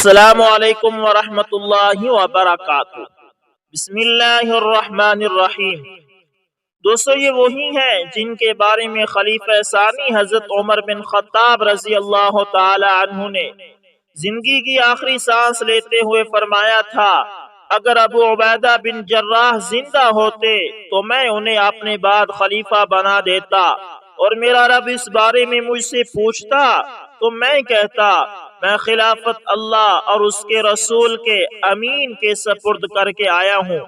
السلام علیکم ورحمۃ اللہ وبرکاتہ۔ بسم اللہ الرحمن الرحیم۔ دوستو، یہ وہی ہیں جن کے بارے میں خلیفہ ثانی حضرت عمر بن خطاب رضی اللہ تعالی عنہ نے زندگی کی آخری سانس لیتے ہوئے فرمایا تھا، اگر ابو عبیدہ بن جراح زندہ ہوتے تو میں انہیں اپنے بعد خلیفہ بنا دیتا، اور میرا رب اس بارے میں مجھ سے پوچھتا تو میں کہتا میں خلافت اللہ اور اس کے رسول کے امین کے سپرد کر کے آیا ہوں۔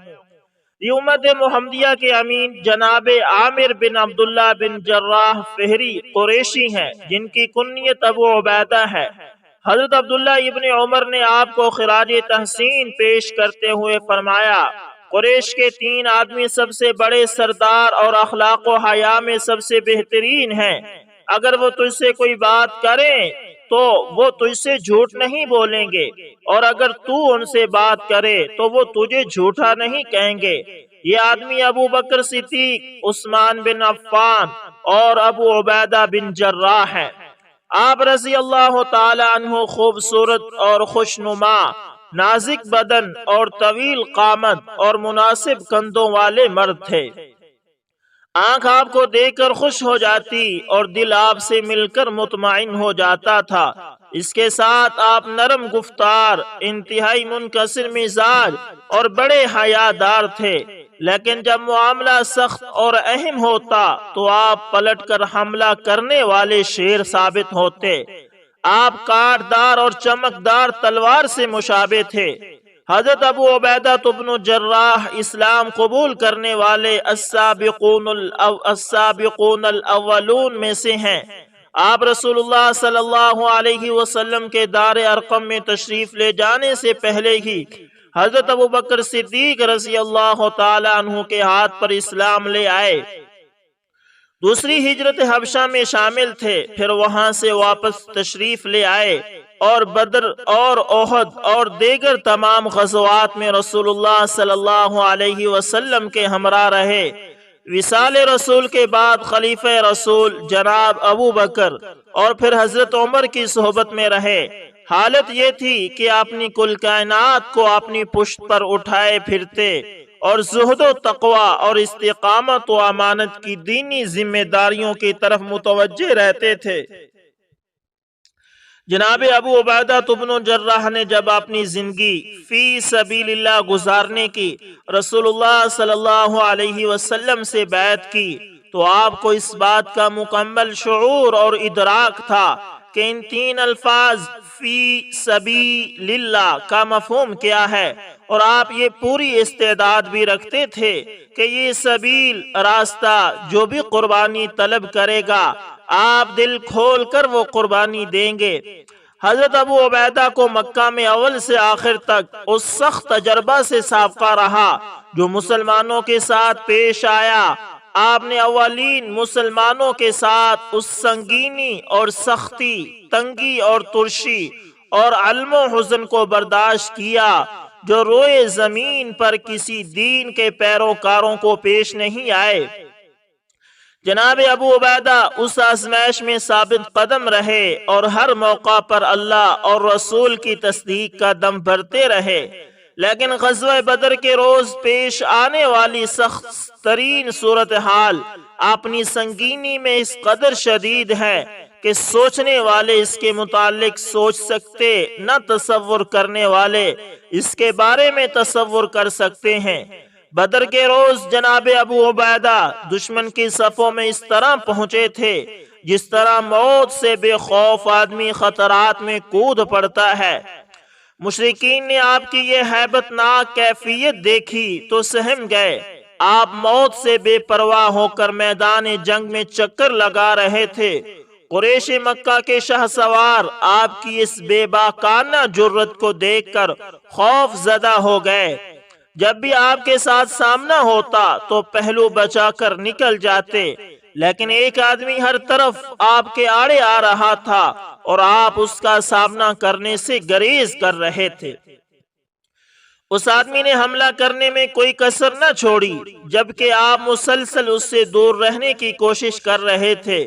یہ امت محمدیہ کے امین جناب عامر بن عبداللہ بن جراح فہری قریشی ہیں، جن کی کنیت ابو عبیدہ ہے۔ حضرت عبداللہ ابن عمر نے آپ کو خراج تحسین پیش کرتے ہوئے فرمایا، قریش کے 3 آدمی سب سے بڑے سردار اور اخلاق و حیا میں سب سے بہترین ہیں۔ اگر وہ تجھ سے کوئی بات کریں تو وہ تجھ سے جھوٹ نہیں بولیں گے، اور اگر تو ان سے بات کرے تو وہ تجھے جھوٹا نہیں کہیں گے۔ یہ آدمی ابو بکر صدیق، عثمان بن عفان اور ابو عبیدہ بن جراح ہیں۔ آپ رضی اللہ تعالی عنہ خوبصورت اور خوشنما، نازک بدن اور طویل قامت اور مناسب کندھوں والے مرد تھے۔ آنکھ آپ کو دیکھ کر خوش ہو جاتی اور دل آپ سے مل کر مطمئن ہو جاتا تھا۔ اس کے ساتھ آپ نرم گفتار، انتہائی منکسر مزاج اور بڑے حیادار تھے، لیکن جب معاملہ سخت اور اہم ہوتا تو آپ پلٹ کر حملہ کرنے والے شیر ثابت ہوتے۔ آپ کاٹدار اور چمکدار تلوار سے مشابہ تھے۔ حضرت ابو عبیدہ بن جراح اسلام قبول کرنے والے السابقون الاولون میں سے ہیں۔ آپ رسول اللہ صلی اللہ علیہ وسلم کے دار ارقم میں تشریف لے جانے سے پہلے ہی حضرت ابو بکر صدیق رضی اللہ تعالی عنہ کے ہاتھ پر اسلام لے آئے۔ دوسری ہجرت حبشہ میں شامل تھے، پھر وہاں سے واپس تشریف لے آئے اور بدر اور احد اور دیگر تمام غزوات میں رسول اللہ صلی اللہ علیہ وسلم کے ہمراہ رہے۔ وصال رسول کے بعد خلیفہ رسول جناب ابو بکر اور پھر حضرت عمر کی صحبت میں رہے۔ حالت یہ تھی کہ اپنی کل کائنات کو اپنی پشت پر اٹھائے پھرتے اور زہد و تقوی اور استقامت و امانت کی دینی ذمہ داریوں کی طرف متوجہ رہتے تھے۔ جناب ابو عبیدہ بن جراح نے جب اپنی زندگی فی سبیل اللہ گزارنے کی رسول اللہ صلی اللہ علیہ وسلم سے بیعت کی تو آپ کو اس بات کا مکمل شعور اور ادراک تھا کہ ان 3 الفاظ فی سبیل اللہ کا مفہوم کیا ہے، اور آپ یہ پوری استعداد بھی رکھتے تھے کہ یہ سبیل، راستہ، جو بھی قربانی طلب کرے گا آپ دل کھول کر وہ قربانی دیں گے۔ حضرت ابو عبیدہ کو مکہ میں اول سے آخر تک اس سخت تجربہ سے سابقہ رہا جو مسلمانوں کے ساتھ پیش آیا۔ آپ نے اولین مسلمانوں کے ساتھ اس سنگینی اور سختی، تنگی اور ترشی اور علم و حزن کو برداشت کیا جو روئے زمین پر کسی دین کے پیروکاروں کو پیش نہیں آئے۔ جناب ابو عبیدہ اس آزمائش میں ثابت قدم رہے اور ہر موقع پر اللہ اور رسول کی تصدیق کا دم بھرتے رہے، لیکن غزوہ بدر کے روز پیش آنے والی سخت ترین صورتحال اپنی سنگینی میں اس قدر شدید ہے کہ سوچنے والے اس کے متعلق سوچ سکتے، نہ تصور کرنے والے اس کے بارے میں تصور کر سکتے ہیں۔ بدر کے روز جناب ابو عبیدہ دشمن کی صفوں میں اس طرح پہنچے تھے جس طرح موت سے بے خوف آدمی خطرات میں کود پڑتا ہے۔ مشرکین نے آپ کی یہ ہیبت ناک کیفیت دیکھی تو سہم گئے۔ آپ موت سے بے پرواہ ہو کر میدان جنگ میں چکر لگا رہے تھے۔ قریش مکہ کے شاہ سوار آپ کی اس بے باکانہ جرت کو دیکھ کر خوف زدہ ہو گئے۔ جب بھی آپ کے ساتھ سامنا ہوتا تو پہلو بچا کر نکل جاتے، لیکن ایک آدمی ہر طرف آپ کے آڑے آ رہا تھا اور آپ اس کا سامنا کرنے سے گریز کر رہے تھے۔ اس آدمی نے حملہ کرنے میں کوئی کسر نہ چھوڑی، جبکہ آپ مسلسل اس سے دور رہنے کی کوشش کر رہے تھے۔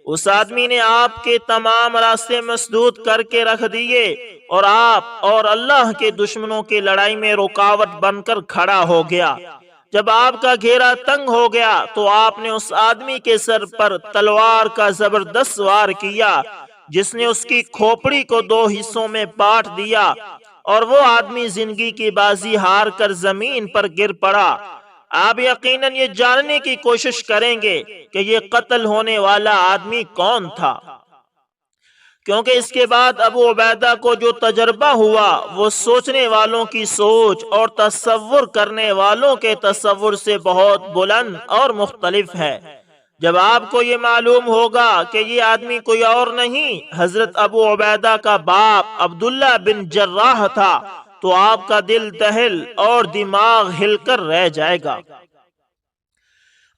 اس آدمی نے آپ کے تمام راستے مسدود کر کے رکھ دیے اور آپ اور اللہ کے دشمنوں کی لڑائی میں رکاوٹ بن کر کھڑا ہو گیا۔ جب آپ کا گھیرا تنگ ہو گیا تو آپ نے اس آدمی کے سر پر تلوار کا زبردست وار کیا، جس نے اس کی کھوپڑی کو 2 حصوں میں بانٹ دیا، اور وہ آدمی زندگی کی بازی ہار کر زمین پر گر پڑا۔ آپ یقیناً یہ جاننے کی کوشش کریں گے کہ یہ قتل ہونے والا آدمی کون تھا، کیونکہ اس کے بعد ابو عبیدہ کو جو تجربہ ہوا وہ سوچنے والوں کی سوچ اور تصور کرنے والوں کے تصور سے بہت بلند اور مختلف ہے۔ جب آپ کو یہ معلوم ہوگا کہ یہ آدمی کوئی اور نہیں حضرت ابو عبیدہ کا باپ عبداللہ بن جراح تھا، تو آپ کا دل دہل اور دماغ ہل کر رہ جائے گا۔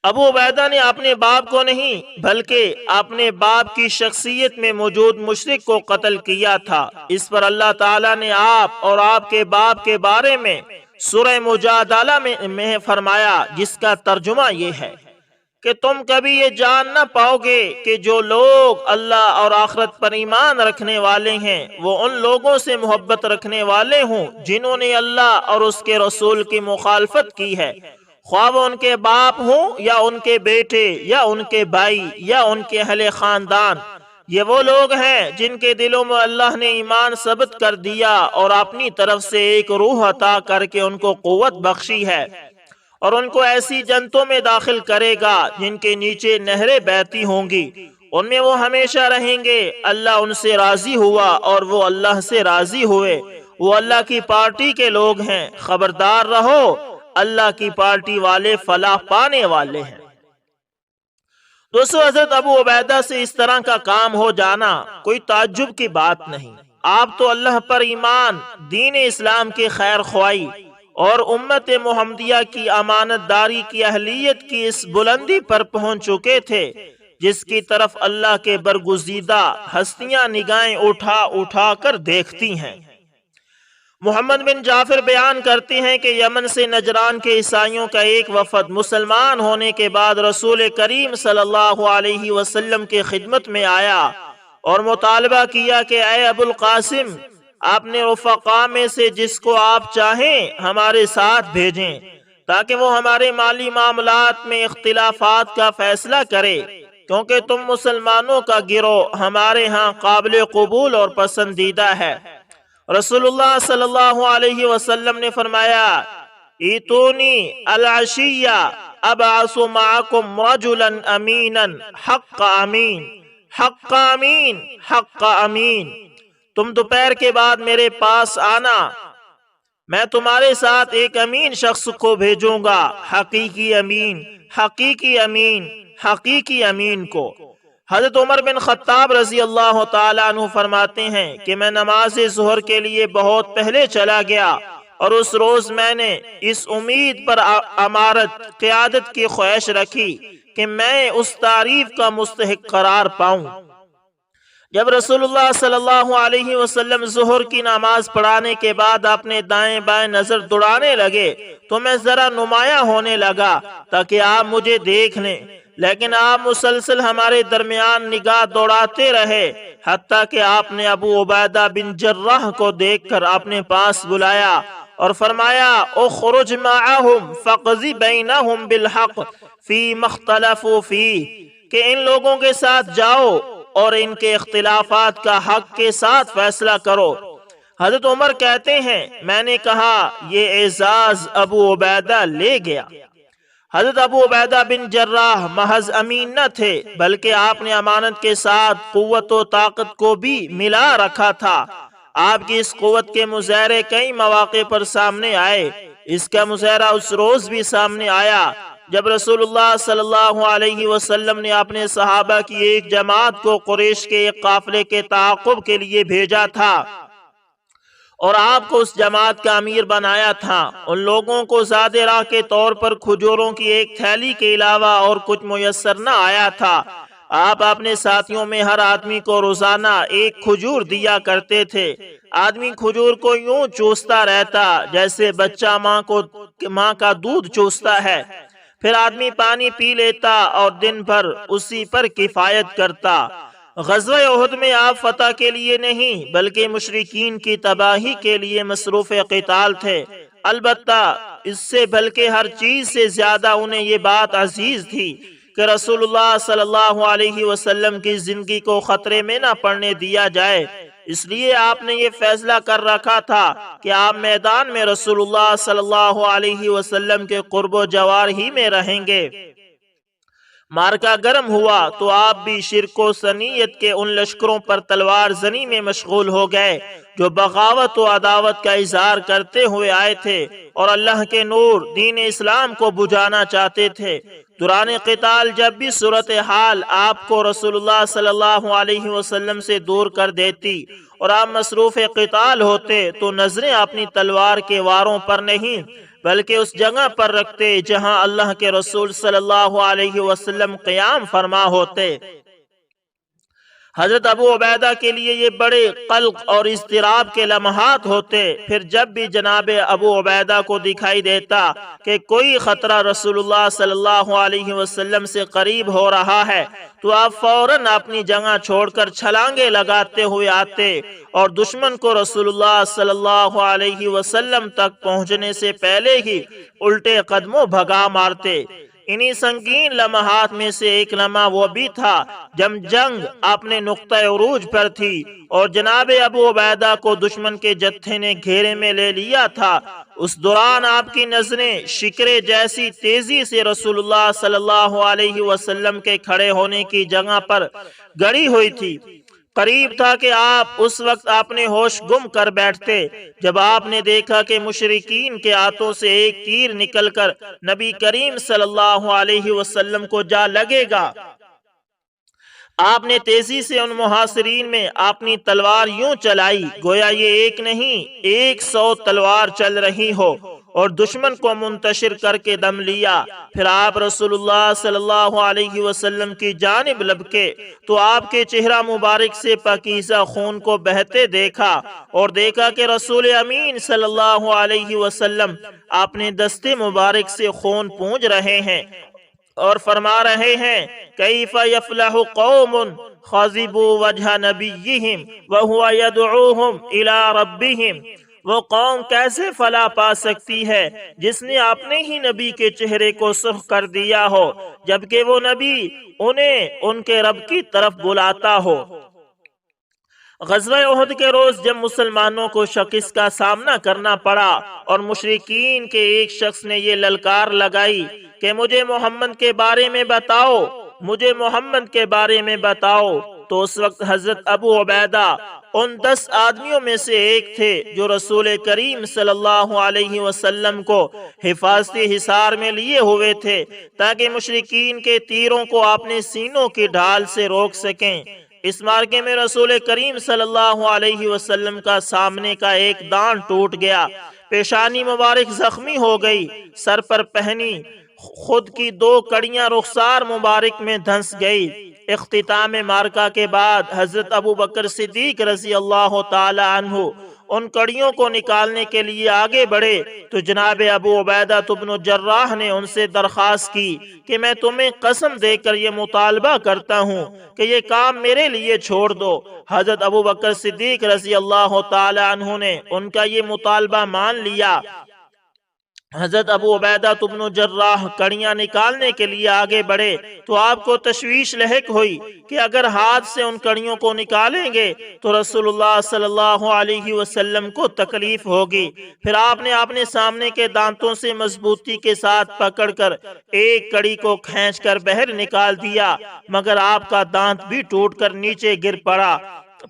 ابو عبیدہ نے اپنے باپ کو نہیں بلکہ اپنے باپ کی شخصیت میں موجود مشرک کو قتل کیا تھا۔ اس پر اللہ تعالیٰ نے آپ اور آپ کے باپ کے بارے میں سورہ مجادلہ میں فرمایا، جس کا ترجمہ یہ ہے کہ تم کبھی یہ جان نہ پاؤ گے کہ جو لوگ اللہ اور آخرت پر ایمان رکھنے والے ہیں وہ ان لوگوں سے محبت رکھنے والے ہوں جنہوں نے اللہ اور اس کے رسول کی مخالفت کی ہے، خواہ وہ ان کے باپ ہوں یا ان کے بیٹے یا ان کے بھائی یا ان کے اہل خاندان۔ یہ وہ لوگ ہیں جن کے دلوں میں اللہ نے ایمان ثبت کر دیا اور اپنی طرف سے ایک روح عطا کر کے ان کو قوت بخشی ہے، اور ان کو ایسی جنتوں میں داخل کرے گا جن کے نیچے نہریں بہتی ہوں گی، ان میں وہ ہمیشہ رہیں گے۔ اللہ ان سے راضی ہوا اور وہ اللہ سے راضی ہوئے، وہ اللہ کی پارٹی کے لوگ ہیں۔ خبردار رہو، اللہ کی پارٹی والے فلاح پانے والے ہیں۔ دوستو، حضرت ابو عبیدہ سے اس طرح کا کام ہو جانا کوئی تعجب کی بات نہیں۔ آپ تو اللہ پر ایمان، دین اسلام کی خیر خواہی اور امت محمدیہ کی امانت داری کی اہلیت کی اس بلندی پر پہنچ چکے تھے جس کی طرف اللہ کے برگزیدہ ہستیاں نگاہیں اٹھا اٹھا کر دیکھتی ہیں۔ محمد بن جعفر بیان کرتے ہیں کہ یمن سے نجران کے عیسائیوں کا ایک وفد مسلمان ہونے کے بعد رسول کریم صلی اللہ علیہ وسلم کی خدمت میں آیا اور مطالبہ کیا کہ اے ابو القاسم، اپنے رفقا میں سے جس کو آپ چاہیں ہمارے ساتھ بھیجیں تاکہ وہ ہمارے مالی معاملات میں اختلافات کا فیصلہ کرے، کیونکہ تم مسلمانوں کا گروہ ہمارے ہاں قابل قبول اور پسندیدہ ہے۔ رسول اللہ صلی اللہ علیہ وسلم نے فرمایا، ایتونی العشیہ ابعث معکم رجلا امینا حق امین حق امین حق امین۔ تم دوپہر کے بعد میرے پاس آنا، میں تمہارے ساتھ ایک امین شخص کو بھیجوں گا، حقیقی امین حقیقی امین حقیقی امین کو۔ حضرت عمر بن خطاب رضی اللہ تعالیٰ عنہ فرماتے ہیں کہ میں نماز ظہر کے لیے بہت پہلے چلا گیا اور اس روز میں نے اس امید پر امارت قیادت کی خواہش رکھی کہ میں اس تعریف کا مستحق قرار پاؤں۔ جب رسول اللہ صلی اللہ علیہ وسلم ظہر کی نماز پڑھانے کے بعد اپنے دائیں بائیں نظر دوڑانے لگے تو میں ذرا نمایاں ہونے لگا تاکہ آپ مجھے دیکھ لیں، لیکن آپ مسلسل ہمارے درمیان نگاہ دوڑاتے رہے حتیٰ کہ آپ نے ابو عبیدہ بن جراح کو دیکھ کر اپنے پاس بلایا اور فرمایا، اخرج معہم فقضی بینہم بالحق فیما اختلفوا فیہ، کہ ان لوگوں کے ساتھ جاؤ اور ان کے اختلافات کا حق کے ساتھ فیصلہ کرو۔ حضرت عمر کہتے ہیں، میں نے کہا یہ اعزاز ابو عبیدہ لے گیا۔ حضرت ابو عبیدہ بن جراح محض امین نہ تھے بلکہ آپ نے امانت کے ساتھ قوت و طاقت کو بھی ملا رکھا تھا۔ آپ کی اس قوت کے مظاہرے کئی مواقع پر سامنے آئے۔ اس کا مظاہرہ اس روز بھی سامنے آیا جب رسول اللہ صلی اللہ علیہ وسلم نے اپنے صحابہ کی ایک جماعت کو قریش کے ایک قافلے کے تعاقب کے لیے بھیجا تھا اور آپ کو اس جماعت کا امیر بنایا تھا۔ ان لوگوں کو زیادہ راہ کے طور پر کھجوروں کی ایک تھیلی کے علاوہ اور کچھ میسر نہ آیا تھا۔ آپ اپنے ساتھیوں میں ہر آدمی کو روزانہ ایک کھجور دیا کرتے تھے۔ آدمی کھجور کو یوں چوستا رہتا جیسے بچہ ماں کا دودھ چوستا ہے۔ پھر آدمی پانی پی لیتا اور دن بھر اسی پر کفایت کرتا۔ غزوہ احد میں آپ فتح کے لیے نہیں بلکہ مشرکین کی تباہی کے لیے مصروف قتال تھے۔ البتہ اس سے بلکہ ہر چیز سے زیادہ انہیں یہ بات عزیز تھی کہ رسول اللہ صلی اللہ علیہ وسلم کی زندگی کو خطرے میں نہ پڑنے دیا جائے۔ اس لیے آپ نے یہ فیصلہ کر رکھا تھا کہ آپ میدان میں رسول اللہ صلی اللہ علیہ وسلم کے قرب و جوار ہی میں رہیں گے۔ مارکا گرم ہوا تو آپ بھی شرک و سنیت کے ان لشکروں پر تلوار زنی میں مشغول ہو گئے جو بغاوت و عداوت کا اظہار کرتے ہوئے آئے تھے اور اللہ کے نور دین اسلام کو بجھانا چاہتے تھے۔ دوران قتال جب بھی صورتحال آپ کو رسول اللہ صلی اللہ علیہ وسلم سے دور کر دیتی اور آپ مصروف قتال ہوتے تو نظریں اپنی تلوار کے واروں پر نہیں بلکہ اس جگہ پر رکھتے جہاں اللہ کے رسول صلی اللہ علیہ وسلم قیام فرما ہوتے۔ حضرت ابو عبیدہ کے لیے یہ بڑے قلق اور اضطراب کے لمحات ہوتے۔ پھر جب بھی جناب ابو عبیدہ کو دکھائی دیتا کہ کوئی خطرہ رسول اللہ صلی اللہ علیہ وسلم سے قریب ہو رہا ہے تو آپ فوراً اپنی جگہ چھوڑ کر چھلانگے لگاتے ہوئے آتے اور دشمن کو رسول اللہ صلی اللہ علیہ وسلم تک پہنچنے سے پہلے ہی الٹے قدموں بھگا مارتے۔ انہی سنگین لمحات میں سے ایک لمحہ وہ بھی تھا جب جنگ اپنے نقطہ عروج پر تھی اور جناب ابو عبیدہ کو دشمن کے جتھے نے گھیرے میں لے لیا تھا۔ اس دوران آپ کی نظریں شکرے جیسی تیزی سے رسول اللہ صلی اللہ علیہ وسلم کے کھڑے ہونے کی جگہ پر گڑی ہوئی تھی۔ قریب تھا کہ آپ اس وقت اپنے ہوش گم کر بیٹھتے جب آپ نے دیکھا کہ مشرکین کے ہاتھوں سے ایک تیر نکل کر نبی کریم صلی اللہ علیہ وسلم کو جا لگے گا۔ آپ نے تیزی سے ان محاصرین میں اپنی تلوار یوں چلائی گویا یہ ایک نہیں 100 تلوار چل رہی ہو اور دشمن کو منتشر کر کے دم لیا۔ پھر آپ رسول اللہ صلی اللہ علیہ وسلم کی جانب لبکے تو آپ کے چہرہ مبارک سے پاکیزہ خون کو بہتے دیکھا اور دیکھا کہ رسول امین صلی اللہ علیہ وسلم اپنے دستے مبارک سے خون پونج رہے ہیں اور فرما رہے ہیں کیف یفلح قوم خضبوا وجہ نبیہم وہو یدعوہم الی ربہم۔ وہ قوم کیسے فلاح پا سکتی ہے جس نے اپنے ہی نبی کے چہرے کو سرخ کر دیا ہو جبکہ وہ نبی انہیں ان کے رب کی طرف بلاتا ہو۔ غزوہ احد کے روز جب مسلمانوں کو شکست کا سامنا کرنا پڑا اور مشرکین کے ایک شخص نے یہ للکار لگائی کہ مجھے محمد کے بارے میں بتاؤ، مجھے محمد کے بارے میں بتاؤ، تو اس وقت حضرت ابو عبیدہ ان 10 آدمیوں میں سے ایک تھے جو رسول کریم صلی اللہ علیہ وسلم کو حفاظتی حصار میں لیے ہوئے تھے تاکہ مشرکین کے تیروں کو اپنے سینوں کی ڈھال سے روک سکیں۔ اس مارکے میں رسول کریم صلی اللہ علیہ وسلم کا سامنے کا ایک دان ٹوٹ گیا، پیشانی مبارک زخمی ہو گئی، سر پر پہنی خود کی 2 کڑیاں رخسار مبارک میں دھنس گئی۔ اختتام مارکہ کے بعد حضرت ابو بکر صدیق رضی اللہ تعالی عنہ ان کڑیوں کو نکالنے کے لیے آگے بڑھے تو جناب ابو عبیدہ بن جراح نے ان سے درخواست کی کہ میں تمہیں قسم دے کر یہ مطالبہ کرتا ہوں کہ یہ کام میرے لیے چھوڑ دو۔ حضرت ابو بکر صدیق رضی اللہ تعالی عنہ نے ان کا یہ مطالبہ مان لیا۔ حضرت ابو عبیدہ بن جراح کڑیاں نکالنے کے لیے آگے بڑھے تو آپ کو تشویش لاحق ہوئی کہ اگر ہاتھ سے ان کڑیوں کو نکالیں گے تو رسول اللہ صلی اللہ علیہ وسلم کو تکلیف ہوگی۔ پھر آپ نے اپنے سامنے کے دانتوں سے مضبوطی کے ساتھ پکڑ کر ایک کڑی کو کھینچ کر باہر نکال دیا مگر آپ کا دانت بھی ٹوٹ کر نیچے گر پڑا۔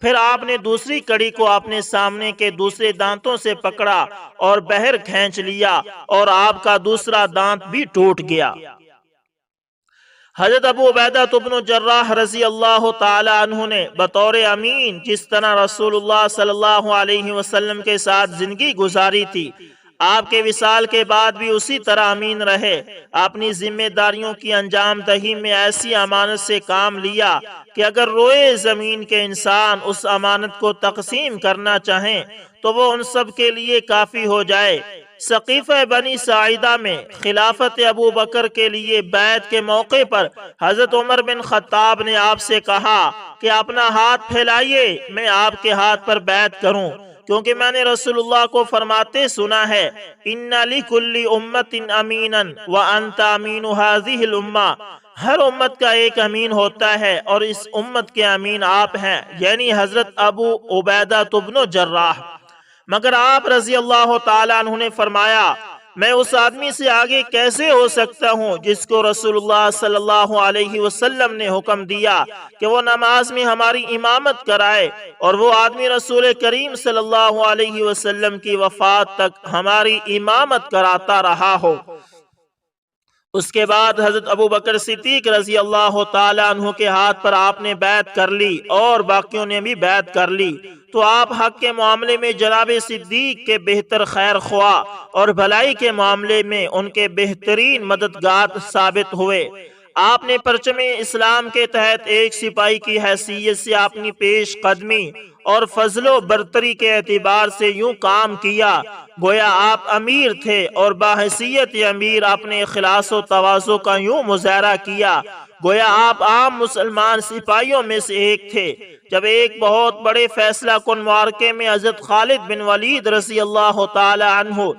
پھر آپ نے دوسری کڑی کو اپنے سامنے کے دوسرے دانتوں سے پکڑا اور باہر کھینچ لیا اور آپ کا دوسرا دانت بھی ٹوٹ گیا۔ حضرت ابو عبیدہ بن جراح رضی اللہ تعالی عنہ نے بطور امین جس طرح رسول اللہ صلی اللہ علیہ وسلم کے ساتھ زندگی گزاری تھی آپ کے وصال کے بعد بھی اسی طرح امین رہے، اپنی ذمہ داریوں کی انجام دہی میں ایسی امانت سے کام لیا کہ اگر روئے زمین کے انسان اس امانت کو تقسیم کرنا چاہیں تو وہ ان سب کے لیے کافی ہو جائے۔ سقیفہ بنی ساعدہ میں خلافت ابو بکر کے لیے بیعت کے موقع پر حضرت عمر بن خطاب نے آپ سے کہا کہ اپنا ہاتھ پھیلائیے، میں آپ کے ہاتھ پر بیعت کروں، کیونکہ میں نے رسول اللہ کو فرماتے سنا ہے ان لکل امت امینا وانت امین هذه الامہ، ہر امت کا ایک امین ہوتا ہے اور اس امت کے امین آپ ہیں، یعنی حضرت ابو عبیدہ بن جراح۔ مگر آپ رضی اللہ تعالیٰ عنہ نے فرمایا میں اس آدمی سے آگے کیسے ہو سکتا ہوں جس کو رسول اللہ صلی اللہ علیہ وسلم نے حکم دیا کہ وہ نماز میں ہماری امامت کرائے، اور وہ آدمی رسول کریم صلی اللہ علیہ وسلم کی وفات تک ہماری امامت کراتا رہا ہو۔ اس کے بعد حضرت ابو بکر صدیق رضی اللہ تعالیٰ عنہ کے ہاتھ پر آپ نے بیعت کر لی اور باقیوں نے بھی بیعت کر لی، تو آپ حق کے معاملے میں جناب صدیق کے بہتر خیر خواہ اور بھلائی کے معاملے میں ان کے بہترین مددگار ثابت ہوئے۔ آپ نے پرچم اسلام کے تحت ایک سپاہی کی حیثیت سے اپنی پیش قدمی اور فضل و برتری کے اعتبار سے یوں کام کیا گویا آپ امیر تھے، اور باحیثیت امیر اپنے اخلاص و تواضع کا یوں مظاہرہ کیا گویا آپ عام مسلمان سپاہیوں میں سے ایک تھے۔ جب ایک بہت بڑے فیصلہ کن معرکے میں حضرت خالد بن ولید رضی اللہ تعالی عنہ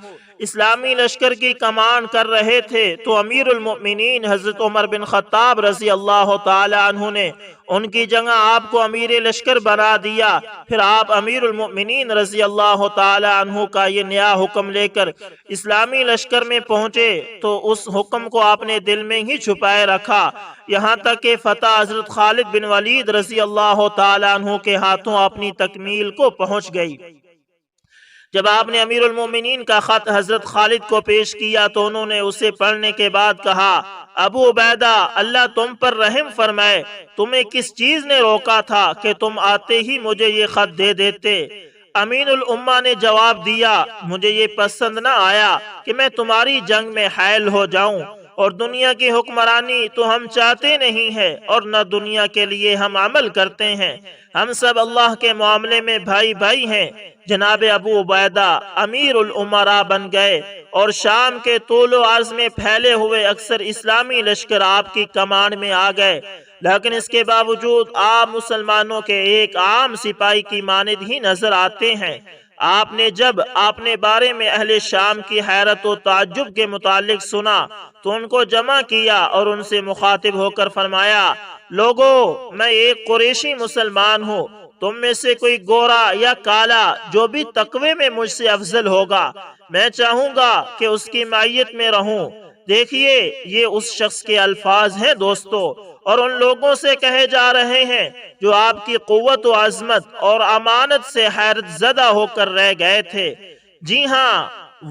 اسلامی لشکر کی کمان کر رہے تھے تو امیر المؤمنین حضرت عمر بن خطاب رضی اللہ تعالی عنہ نے ان کی جگہ آپ کو امیر لشکر بنا دیا۔ پھر آپ امیر المؤمنین رضی اللہ تعالی عنہ کا یہ نیا حکم لے کر اسلامی لشکر میں پہنچے تو اس حکم کو آپ نے دل میں ہی چھپائے رکھا، یہاں تک کہ فتح حضرت خالد بن ولید رضی اللہ تعالی عنہ کے ہاتھوں اپنی تکمیل کو پہنچ گئی۔ جب آپ نے امیر المومنین کا خط حضرت خالد کو پیش کیا تو انہوں نے اسے پڑھنے کے بعد کہا ابو عبیدہ اللہ تم پر رحم فرمائے، تمہیں کس چیز نے روکا تھا کہ تم آتے ہی مجھے یہ خط دے دیتے؟ امین الامہ نے جواب دیا مجھے یہ پسند نہ آیا کہ میں تمہاری جنگ میں حائل ہو جاؤں، اور دنیا کی حکمرانی تو ہم چاہتے نہیں ہیں اور نہ دنیا کے لیے ہم عمل کرتے ہیں، ہم سب اللہ کے معاملے میں بھائی بھائی ہیں۔ جناب ابو عبیدہ امیر الامراء بن گئے اور شام کے طول و عرض میں پھیلے ہوئے اکثر اسلامی لشکر آپ کی کمان میں آ گئے، لیکن اس کے باوجود آپ مسلمانوں کے ایک عام سپاہی کی مانند ہی نظر آتے ہیں۔ آپ نے جب اپنے بارے میں اہل شام کی حیرت و تعجب کے متعلق سنا تو ان کو جمع کیا اور ان سے مخاطب ہو کر فرمایا لوگو میں ایک قریشی مسلمان ہوں، تم میں سے کوئی گورا یا کالا جو بھی تقوی میں مجھ سے افضل ہوگا میں چاہوں گا کہ اس کی معیت میں رہوں۔ دیکھیے یہ اس شخص کے الفاظ ہیں دوستو، اور ان لوگوں سے کہے جا رہے ہیں جو آپ کی قوت و عظمت اور امانت سے حیرت زدہ ہو کر رہ گئے تھے۔ جی ہاں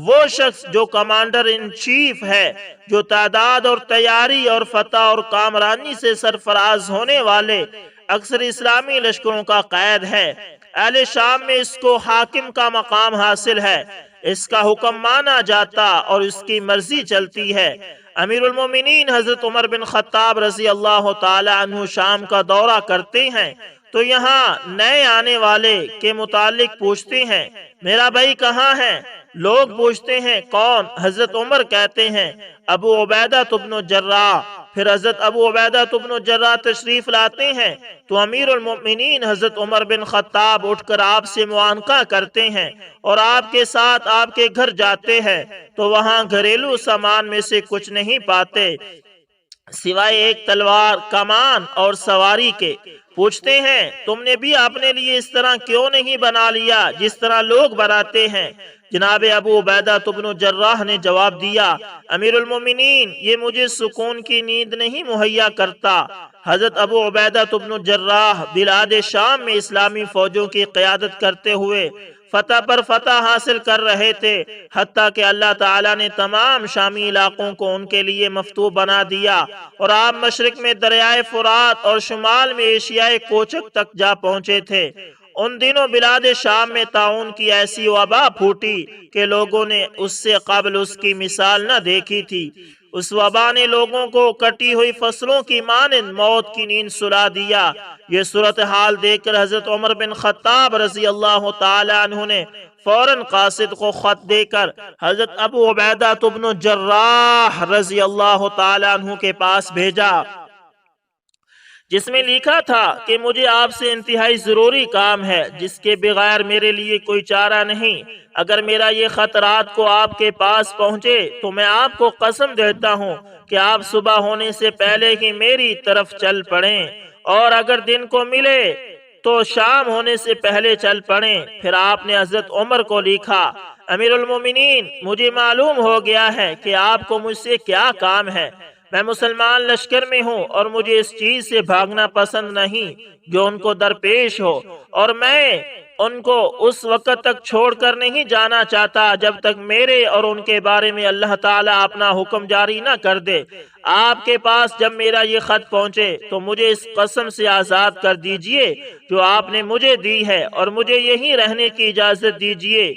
وہ شخص جو کمانڈر ان چیف ہے، جو تعداد اور تیاری اور فتح اور کامرانی سے سرفراز ہونے والے اکثر اسلامی لشکروں کا قائد ہے۔ اہل شام میں اس کو حاکم کا مقام حاصل ہے، اس کا حکم مانا جاتا اور اس کی مرضی چلتی ہے۔ امیر المومنین حضرت عمر بن خطاب رضی اللہ تعالی عنہ شام کا دورہ کرتے ہیں تو یہاں نئے آنے والے کے متعلق پوچھتے ہیں میرا بھائی کہاں ہے؟ لوگ پوچھتے ہیں کون؟ حضرت عمر کہتے ہیں ابو عبیدہ بن جراح۔ پھر حضرت ابو عبیدہ بن جراح تشریف لاتے ہیں تو امیر المؤمنین حضرت عمر بن خطاب اٹھ کر آپ سے معانقہ کرتے ہیں اور آپ کے ساتھ آپ کے گھر جاتے ہیں تو وہاں گھریلو سامان میں سے کچھ نہیں پاتے سوائے ایک تلوار، کمان اور سواری کے۔ پوچھتے ہیں تم نے بھی اپنے لیے اس طرح کیوں نہیں بنا لیا جس طرح لوگ بناتے ہیں؟ جناب ابو عبیدہ بن جراح نے جواب دیا امیر المومنین یہ مجھے سکون کی نیند نہیں مہیا کرتا۔ حضرت ابو عبیدہ بن جراح بلاد شام میں اسلامی فوجوں کی قیادت کرتے ہوئے فتح پر فتح حاصل کر رہے تھے، حتیٰ کہ اللہ تعالیٰ نے تمام شامی علاقوں کو ان کے لیے مفتوح بنا دیا اور آپ مشرق میں دریائے فرات اور شمال میں ایشیائے کوچک تک جا پہنچے تھے، ان دنوں بلاد شام میں طاعون کی ایسی وبا پھوٹی کہ لوگوں نے اس سے قبل اس کی مثال نہ دیکھی تھی۔ اس وبا نے لوگوں کو کٹی ہوئی فصلوں کی مانند موت کی نیند سلا دیا۔ یہ صورتحال دیکھ کر حضرت عمر بن خطاب رضی اللہ تعالی عنہ نے فوراً قاصد کو خط دے کر حضرت ابو عبیدہ بن جراح رضی اللہ تعالی عنہ کے پاس بھیجا، جس میں لکھا تھا کہ مجھے آپ سے انتہائی ضروری کام ہے جس کے بغیر میرے لیے کوئی چارہ نہیں۔ اگر میرا یہ خط رات کو آپ کے پاس پہنچے تو میں آپ کو قسم دیتا ہوں کہ آپ صبح ہونے سے پہلے ہی میری طرف چل پڑیں، اور اگر دن کو ملے تو شام ہونے سے پہلے چل پڑیں۔ پھر آپ نے حضرت عمر کو لکھا، امیر المومنین، مجھے معلوم ہو گیا ہے کہ آپ کو مجھ سے کیا کام ہے۔ میں مسلمان لشکر میں ہوں اور مجھے اس چیز سے بھاگنا پسند نہیں جو ان کو درپیش ہو، اور میں ان کو اس وقت تک چھوڑ کر نہیں جانا چاہتا جب تک میرے اور ان کے بارے میں اللہ تعالیٰ اپنا حکم جاری نہ کر دے۔ آپ کے پاس جب میرا یہ خط پہنچے تو مجھے اس قسم سے آزاد کر دیجئے جو آپ نے مجھے دی ہے، اور مجھے یہیں رہنے کی اجازت دیجئے۔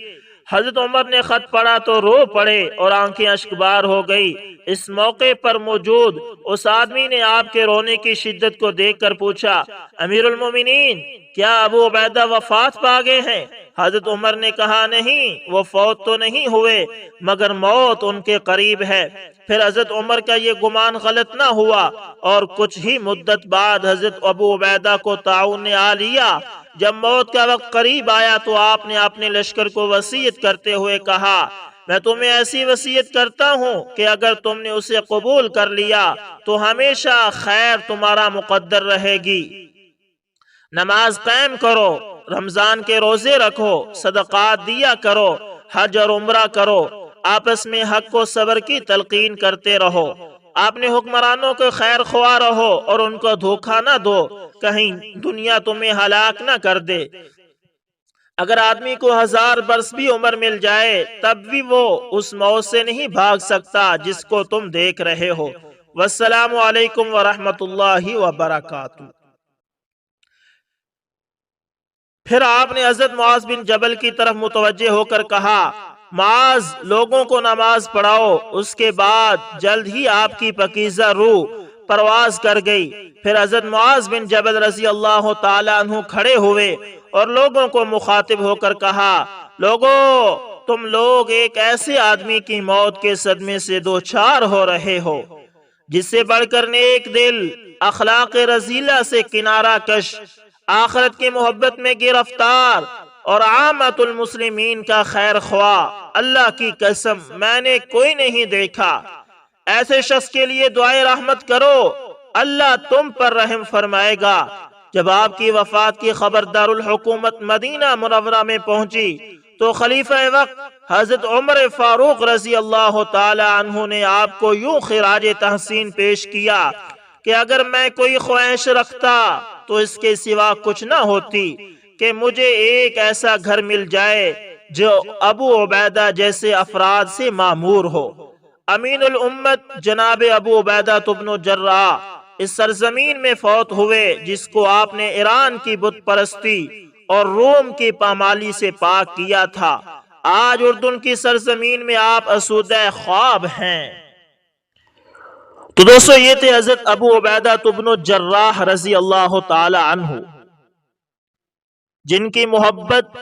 حضرت عمر نے خط پڑھا تو رو پڑے اور آنکھیں اشکبار ہو گئی۔ اس موقع پر موجود اس آدمی نے آپ کے رونے کی شدت کو دیکھ کر پوچھا، امیر المومنین، کیا ابو عبیدہ وفات پا گئے ہیں؟ حضرت عمر نے کہا، نہیں، وہ فوت تو نہیں ہوئے، مگر موت ان کے قریب ہے۔ پھر حضرت عمر کا یہ گمان غلط نہ ہوا، اور کچھ ہی مدت بعد حضرت ابو عبیدہ کو طاعون نے آ لیا۔ جب موت کا وقت قریب آیا تو آپ نے اپنے لشکر کو وصیت کرتے ہوئے کہا، میں تمہیں ایسی وصیت کرتا ہوں کہ اگر تم نے اسے قبول کر لیا تو ہمیشہ خیر تمہارا مقدر رہے گی۔ نماز قائم کرو، رمضان کے روزے رکھو، صدقات دیا کرو، حج اور عمرہ کرو، آپس میں حق و صبر کی تلقین کرتے رہو، اپنے حکمرانوں کو خیر خواہ رہو اور ان کو دھوکہ نہ دو، کہیں دنیا تمہیں ہلاک نہ کر دے۔ اگر آدمی کو 1000 برس بھی عمر مل جائے تب بھی وہ اس موت سے نہیں بھاگ سکتا جس کو تم دیکھ رہے ہو۔ والسلام علیکم ورحمۃ اللہ وبرکاتہ۔ پھر آپ نے حضرت معاذ بن جبل کی طرف متوجہ ہو کر کہا، معاذ، لوگوں کو نماز پڑھاؤ۔ اس کے بعد جلد ہی آپ کی پاکیزہ روح پرواز کر گئی۔ پھر حضرت معاذ بن جبل رضی اللہ تعالی عنہ کھڑے ہوئے اور لوگوں کو مخاطب ہو کر کہا، لوگو، تم لوگ ایک ایسے آدمی کی موت کے صدمے سے دوچار ہو رہے ہو جس سے بڑھ کر نیک دل، اخلاق رذیلہ سے کنارہ کش، آخرت کی محبت میں گرفتار اور عامت المسلمین کا خیر خواہ، اللہ کی قسم میں نے کوئی نہیں دیکھا۔ ایسے شخص کے لیے دعائے رحمت کرو، اللہ تم پر رحم فرمائے گا۔ جب آپ کی وفات کی خبر دارالحکومت مدینہ منورہ میں پہنچی تو خلیفہ وقت حضرت عمر فاروق رضی اللہ تعالی عنہ نے آپ کو یوں خراج تحسین پیش کیا کہ اگر میں کوئی خواہش رکھتا تو اس کے سوا کچھ نہ ہوتی کہ مجھے ایک ایسا گھر مل جائے جو ابو عبیدہ جیسے افراد سے معمور ہو۔ امین الامت جناب ابو عبیدہ بن جراح اس سرزمین میں فوت ہوئے جس کو آپ نے ایران کی بت پرستی اور روم کی پامالی سے پاک کیا تھا۔ آج اردن کی سرزمین میں آپ اسودہ خواب ہیں۔ تو دوستو، یہ تھے حضرت ابو عبیدہ بن جراح رضی اللہ تعالی عنہ، جن کی محبت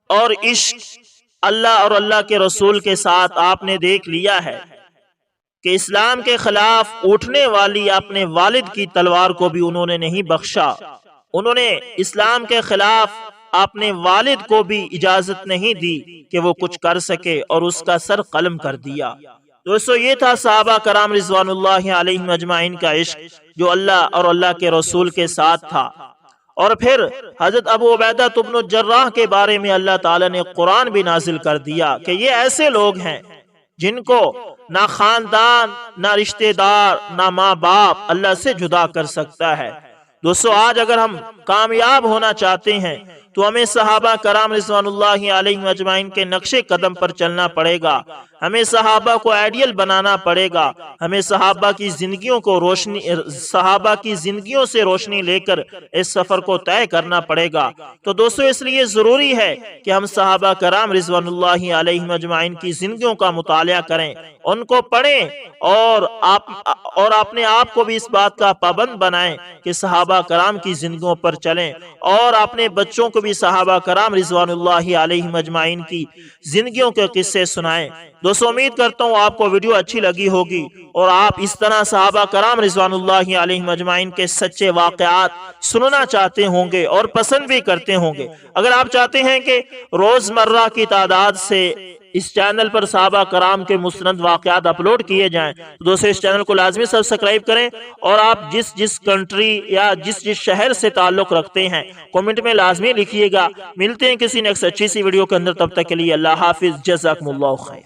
اور عشق اللہ اور اللہ کے رسول کے ساتھ آپ نے دیکھ لیا ہے کہ اسلام کے خلاف اٹھنے والی اپنے والد کی تلوار کو بھی انہوں نے نہیں بخشا۔ انہوں نے اسلام کے خلاف اپنے والد کو بھی اجازت نہیں دی کہ وہ کچھ کر سکے اور اس کا سر قلم کر دیا۔ دوستو، یہ تھا صحابہ کرام رضوان اللہ علیہم اجمعین کا عشق جو اللہ اور اللہ کے رسول کے ساتھ تھا۔ اور پھر حضرت ابو عبیدہ بن جراح کے بارے میں اللہ تعالیٰ نے قرآن بھی نازل کر دیا کہ یہ ایسے لوگ ہیں جن کو نہ خاندان، نہ رشتہ دار، نہ ماں باپ اللہ سے جدا کر سکتا ہے۔ دوستو، آج اگر ہم کامیاب ہونا چاہتے ہیں تو ہمیں صحابہ کرام رضوان اللہ علیہم اجمعین کے نقش قدم پر چلنا پڑے گا۔ ہمیں صحابہ کو آئیڈیل بنانا پڑے گا، ہمیں صحابہ کی زندگیوں سے روشنی لے کر اس سفر کو طے کرنا پڑے گا۔ تو دوستو اس لیے ضروری ہے کہ ہم صحابہ کرام رضوان اللہ علیہم اجمعین کی زندگیوں کا مطالعہ کریں، ان کو پڑھیں اور اپنے آپ کو بھی اس بات کا پابند بنائیں کہ صحابہ کرام کی زندگیوں پر چلیں، اور اپنے بچوں کو بھی صحابہ کرام رضوان اللہ علیہم اجمعین کی زندگیوں کے قصے سنائیں۔ دوستو امید کرتا ہوں آپ کو ویڈیو اچھی لگی ہوگی اور آپ اس طرح صحابہ کرام رضوان اللہ علیہم اجمعین کے سچے واقعات سننا چاہتے ہوں گے اور پسند بھی کرتے ہوں گے۔ اگر آپ چاہتے ہیں کہ روزمرہ کی تعداد سے اس چینل پر صحابہ کرام کے مستند واقعات اپلوڈ کیے جائیں تو دوستو اس چینل کو لازمی سبسکرائب کریں، اور آپ جس کنٹری یا جس شہر سے تعلق رکھتے ہیں کمنٹ میں لازمی لکھیے گا۔ ملتے ہیں کسی نیکسٹ اچھی سی ویڈیو کے اندر، تب تک کے لیے اللہ حافظ، جزاکم اللہ خیر۔